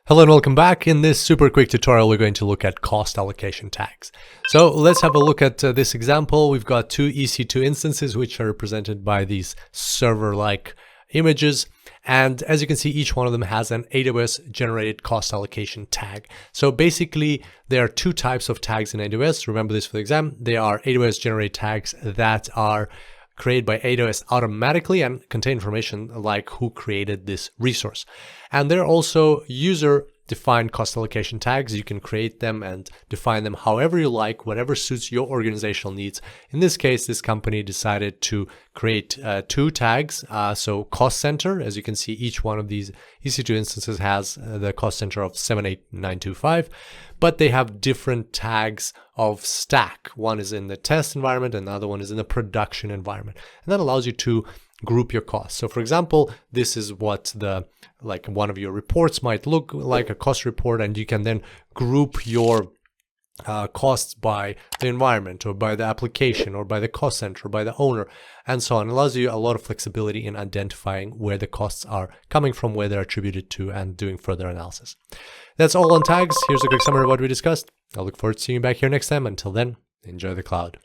Hello and welcome back. In this super quick tutorial, we're going to look at cost allocation tags. So let's have a look at this example. We've got two EC2 instances, which are represented by these server-like images. And as you can see, each one of them has an AWS-generated cost allocation tag. So basically, there are two types of tags in AWS. Remember this for the exam. They are AWS-generated tags that are created by AWS automatically and contain information like who created this resource. And there are also user-defined cost allocation tags. You can create them and define them however you like, whatever suits your organizational needs. In this case, this company decided to create two tags. So cost center, as you can see, each one of these EC2 instances has the cost center of 78925, but they have different tags of stack. One is in the test environment, and the other one is in the production environment. And that allows you to group your costs. So for example, this is what one of your reports might look like, a cost report, and you can then group your costs by the environment or by the application or by the cost center or by the owner and so on. It allows you a lot of flexibility in identifying where the costs are coming from, where they're attributed to, and doing further analysis. That's all on tags. Here's a quick summary of what we discussed. I look forward to seeing you back here next time. Until then, enjoy the cloud.